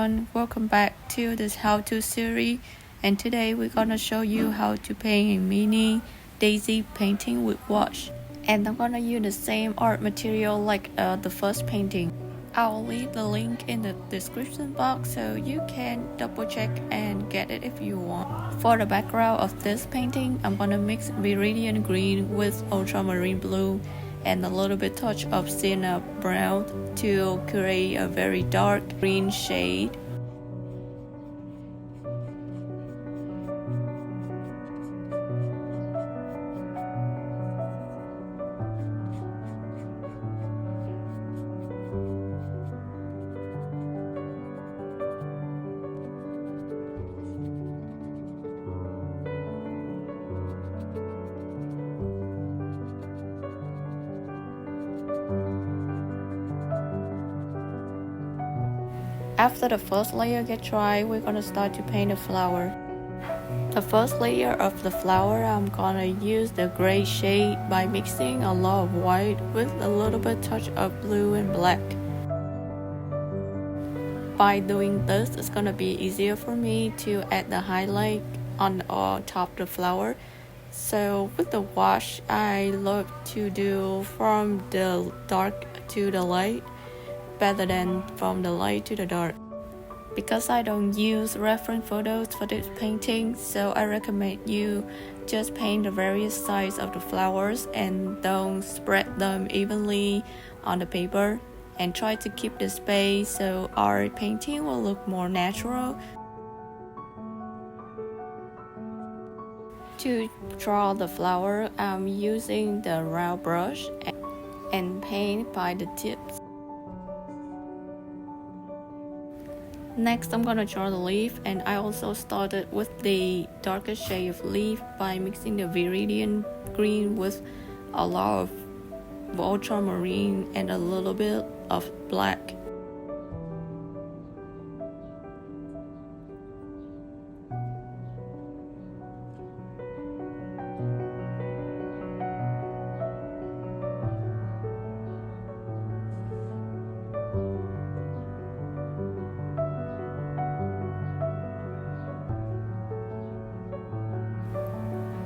everyone, welcome back to this how-to series, and today we're gonna show you how to paint a mini daisy painting with gouache. And I'm gonna use the same art material like the first painting. I'll leave the link in the description box so you can double check and get it if you want. For the background of this painting, I'm gonna mix viridian green with ultramarine blue and a little bit touch of sienna brown to create a very dark green shade. After the first layer gets dry, we're gonna start to paint the flower. The first layer of the flower, I'm gonna use the gray shade by mixing a lot of white with a little bit touch of blue and black. By doing this, it's gonna be easier for me to add the highlight on top of the flower. So with the wash, I look to do from the dark to the light rather than from the light to the dark. Because I don't use reference photos for this painting, so I recommend you just paint the various sides of the flowers and don't spread them evenly on the paper, and try to keep the space so our painting will look more natural. To draw the flower, I'm using the round brush and paint by the tips. Next, I'm gonna draw the leaf, and I also started with the darker shade of leaf by mixing the viridian green with a lot of ultramarine and a little bit of black.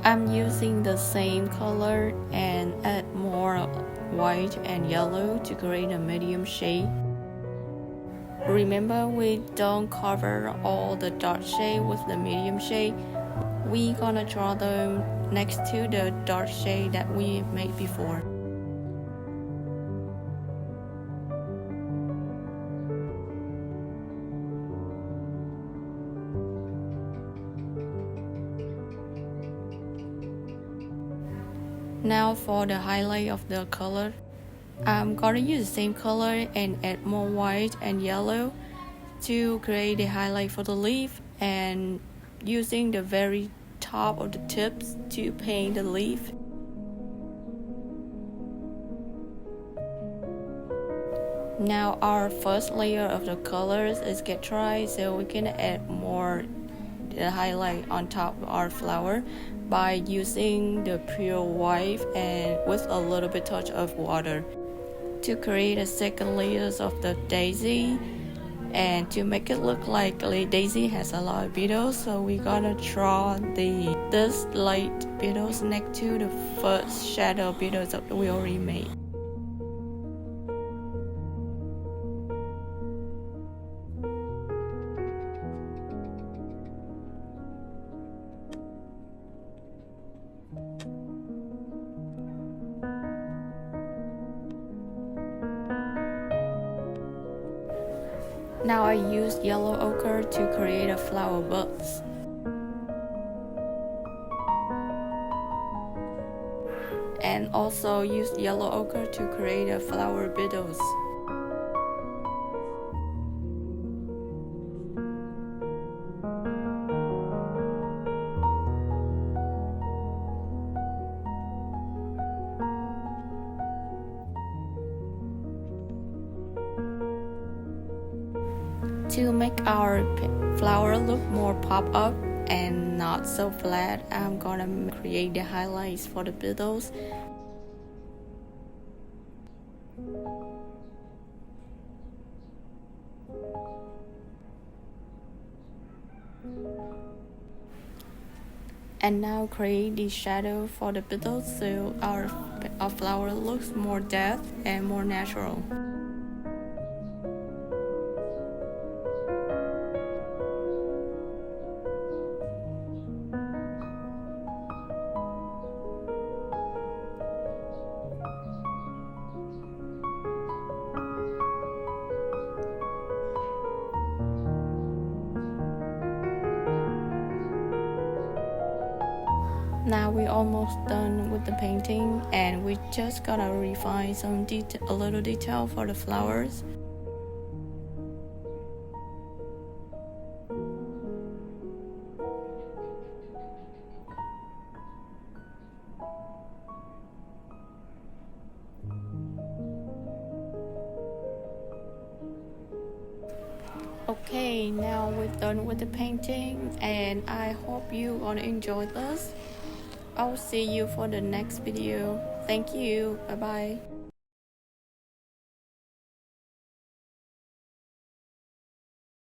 I'm using the same color and add more white and yellow to create a medium shade. Remember, we don't cover all the dark shade with the medium shade. We're gonna draw them next to the dark shade that we made before. Now for the highlight of the color, I'm gonna use the same color and add more white and yellow to create the highlight for the leaf, and using the very top of the tips to paint the leaf. Now our first layer of the colors is get dry, so we can add more the highlight on top of our flower by using the pure white and with a little bit touch of water to create a second layers of the daisy. And to make it look like daisy has a lot of petals, so we're gonna draw this light petals next to the first shadow petals that we already made. Now I use yellow ochre to create a flower buds. And also use yellow ochre to create a flower petals. To make our flower look more pop up and not so flat, I'm gonna create the highlights for the petals. And now create the shadow for the petals so our flower looks more depth and more natural. Now we're almost done with the painting, and we just gotta refine some a little detail for the flowers. Okay, now we're done with the painting, and I hope you gonna enjoy this. I'll see you for the next video. Thank you. Bye bye.